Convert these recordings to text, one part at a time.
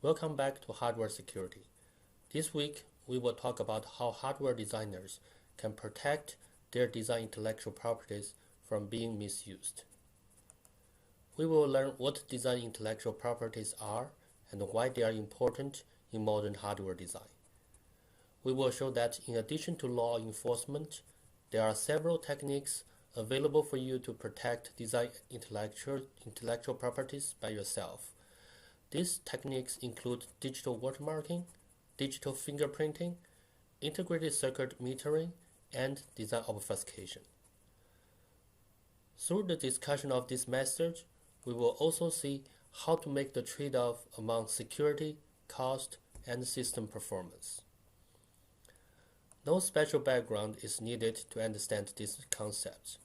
Welcome back to Hardware Security. This week, we will talk about how hardware designers can protect their design intellectual properties from being misused. We will learn what design intellectual properties are and why they are important in modern hardware design. We will show that in addition to law enforcement, there are several techniques available for you to protect design intellectual properties by yourself. These techniques include digital watermarking, digital fingerprinting, integrated circuit metering, and design obfuscation. Through the discussion of this method, we will also see how to make the trade-off among security, cost, and system performance. No special background is needed to understand these concepts.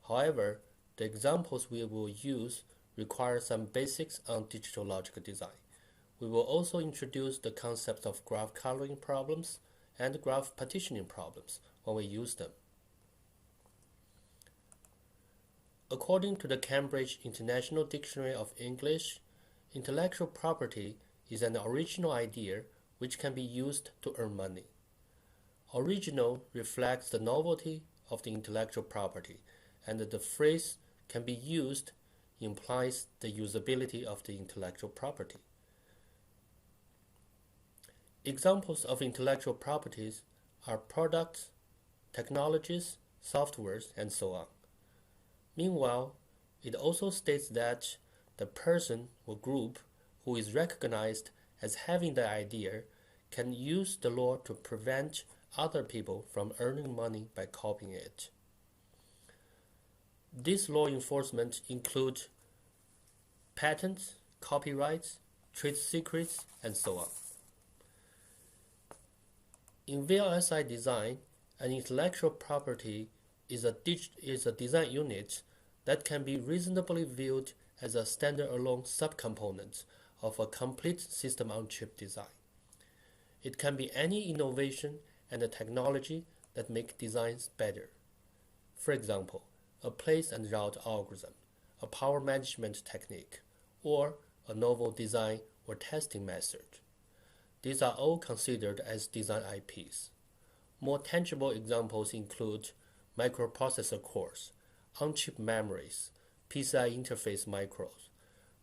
However, the examples we will use require some basics on digital logic design. We will also introduce the concepts of graph coloring problems and graph partitioning problems when we use them. According to the Cambridge International Dictionary of English, intellectual property is an original idea which can be used to earn money. Original reflects the novelty of the intellectual property, and the phrase can be used implies the usability of the intellectual property. Examples of intellectual properties are products, technologies, softwares, and so on. Meanwhile, it also states that the person or group who is recognized as having the idea can use the law to prevent other people from earning money by copying it. This law enforcement includes patents, copyrights, trade secrets, and so on. In VLSI design, an intellectual property is a design unit that can be reasonably viewed as a standalone subcomponent of a complete system-on-chip design. It can be any innovation and a technology that make designs better. For example, a place and route algorithm, a power management technique, or a novel design or testing method. These are all considered as design IPs. More tangible examples include microprocessor cores, on-chip memories, PCI interface micros,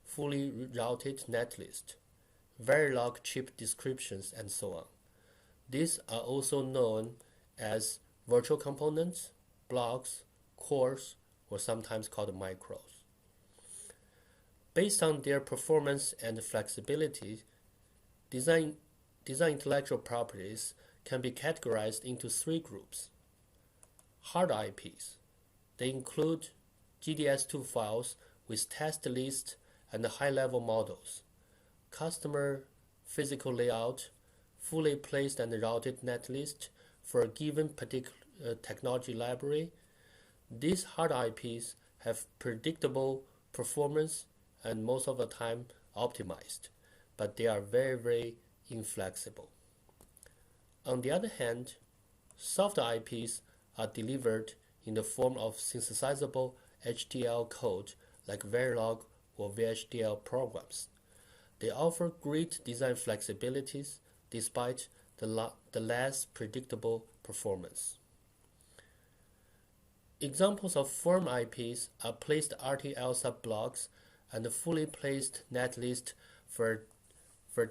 fully routed netlist, Verilog chip descriptions, and so on. These are also known as virtual components, blocks, cores, or sometimes called micros. Based on their performance and flexibility, design intellectual properties can be categorized into three groups. Hard IPs. They include GDS2 files with test lists and high-level models, customer physical layout, fully placed and routed netlist for a given particular technology library. These hard IPs have predictable performance and most of the time optimized, but they are very, very inflexible. On the other hand, soft IPs are delivered in the form of synthesizable HDL code like Verilog or VHDL programs. They offer great design flexibilities despite the less predictable performance. Examples of firm IPs are placed RTL subblocks and fully placed netlist for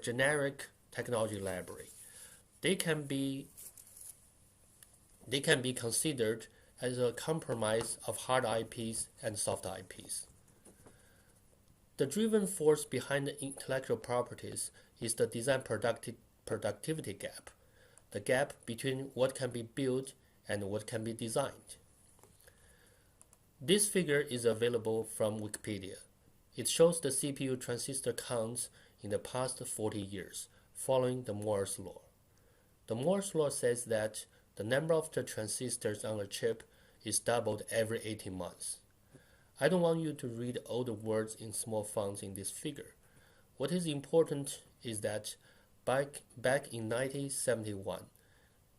generic technology library. They can be considered as a compromise of hard IPs and soft IPs. The driving force behind the intellectual properties is the design productivity gap, the gap between what can be built and what can be designed. This figure is available from Wikipedia. It shows the CPU transistor counts in the past 40 years, following the Moore's law. The Moore's law says that the number of the transistors on a chip is doubled every 18 months. I don't want you to read all the words in small fonts in this figure. What is important is that back in 1971,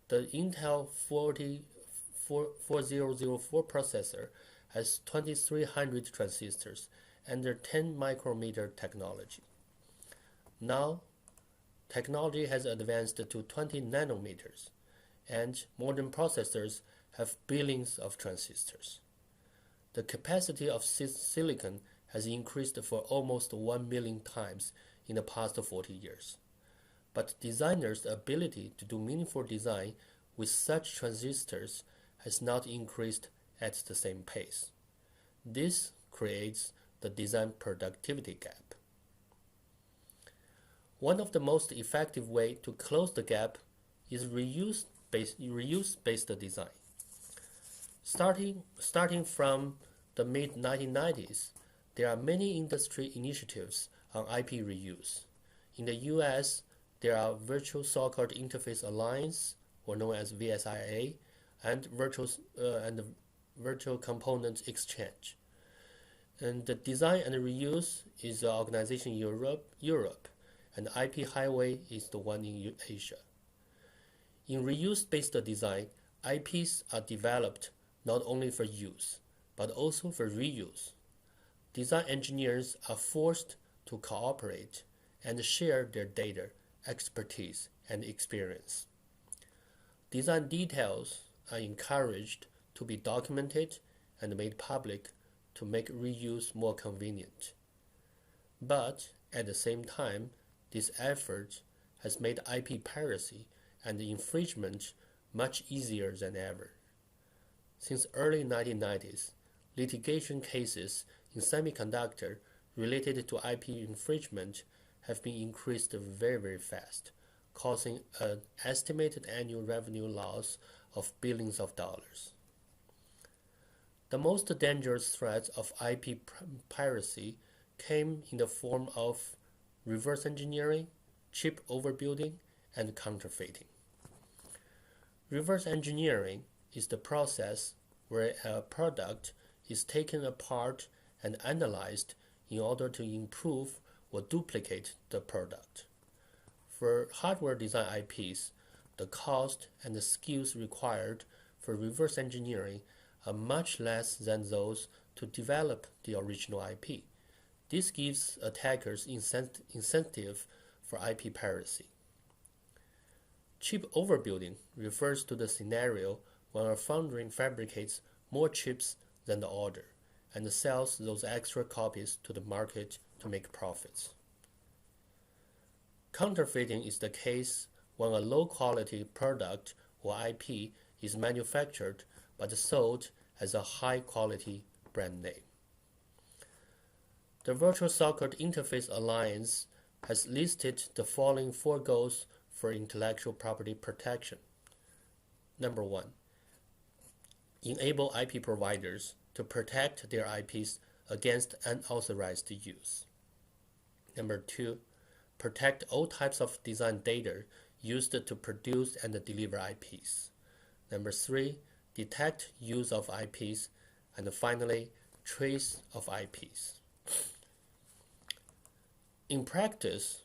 the Intel 4004 processor has 2300 transistors under 10 micrometer technology. Now, technology has advanced to 20 nanometers, and modern processors have billions of transistors. The capacity of silicon has increased for almost 1 million times in the past 40 years. But designers' ability to do meaningful design with such transistors has not increased at the same pace. This creates the design productivity gap. One of the most effective ways to close the gap is reuse-based design. Starting from the mid-1990s, there are many industry initiatives on IP reuse. In the US, there are Virtual So-Called Interface Alliance, or known as VSIA, and Virtual Component Exchange. And the Design and Reuse is the organization in Europe, and IP Highway is the one in Asia. In reuse-based design, IPs are developed not only for use, but also for reuse. Design engineers are forced to cooperate and share their data, expertise, and experience. Design details are encouraged to be documented and made public to make reuse more convenient. But at the same time, this effort has made IP piracy and infringement much easier than ever. Since early 1990s, litigation cases in semiconductor related to IP infringement have been increased very fast, causing an estimated annual revenue loss of billions of dollars. The most dangerous threats of IP piracy came in the form of reverse engineering, chip overbuilding, and counterfeiting. Reverse engineering is the process where a product is taken apart and analyzed in order to improve or duplicate the product. For hardware design IPs, the cost and the skills required for reverse engineering are much less than those to develop the original IP. This gives attackers incentive for IP piracy. Chip overbuilding refers to the scenario when a foundry fabricates more chips than the order and sells those extra copies to the market to make profits. Counterfeiting is the case when a low-quality product or IP is manufactured but sold as a high-quality brand name. The Virtual So-Called Interface Alliance has listed the following 4 goals for intellectual property protection. Number 1. Enable IP providers to protect their IPs against unauthorized use. Number 2. Protect all types of design data used to produce and deliver IPs. Number 3. Detect use of IPs. And finally, trace of IPs. In practice,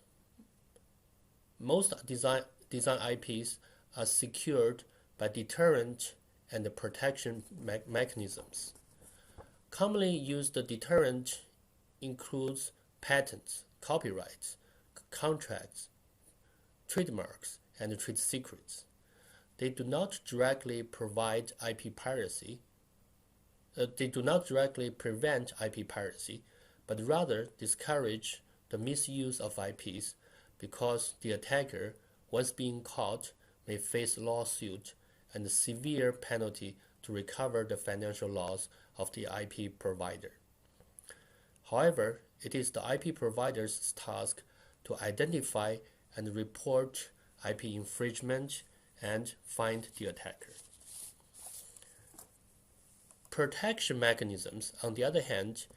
most design IPs are secured by deterrent and protection mechanisms. Commonly used deterrent includes patents, copyrights, contracts, trademarks, and trade secrets. They do not directly prevent IP piracy, but rather discourage the misuse of IPs because the attacker, once being caught, may face lawsuit and severe penalty to recover the financial loss of the IP provider. However, it is the IP provider's task to identify and report IP infringement and find the attacker. Protection mechanisms, on the other hand,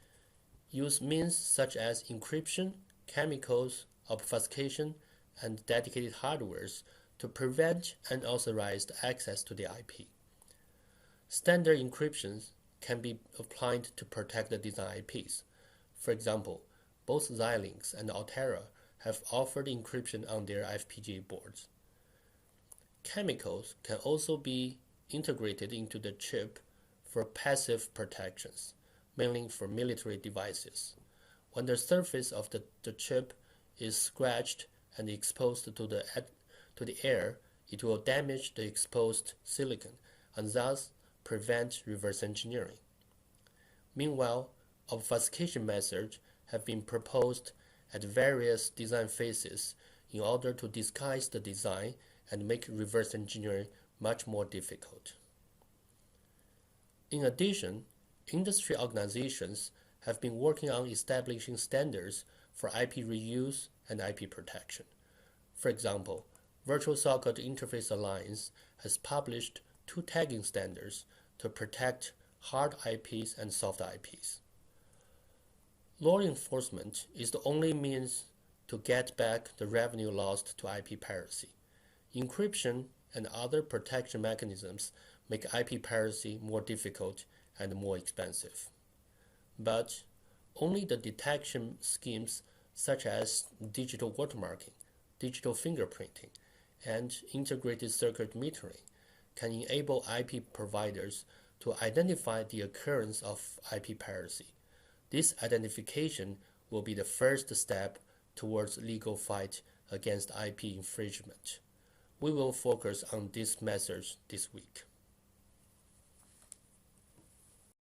use means such as encryption, chemicals, obfuscation, and dedicated hardwares to prevent unauthorized access to the IP. Standard encryptions can be applied to protect the design IPs. For example, both Xilinx and Altera have offered encryption on their FPGA boards. Chemicals can also be integrated into the chip for passive protections, mainly for military devices. When the surface of the chip is scratched and exposed to the air, it will damage the exposed silicon and thus prevent reverse engineering. Meanwhile, obfuscation methods have been proposed at various design phases in order to disguise the design and make reverse engineering much more difficult. In addition, industry organizations have been working on establishing standards for IP reuse and IP protection. For example, Virtual Socket Interface Alliance has published two tagging standards to protect hard IPs and soft IPs. Law enforcement is the only means to get back the revenue lost to IP piracy. Encryption and other protection mechanisms make IP piracy more difficult and more expensive. But only the detection schemes such as digital watermarking, digital fingerprinting, and integrated circuit metering can enable IP providers to identify the occurrence of IP piracy. This identification will be the first step towards legal fight against IP infringement. We will focus on these methods this week.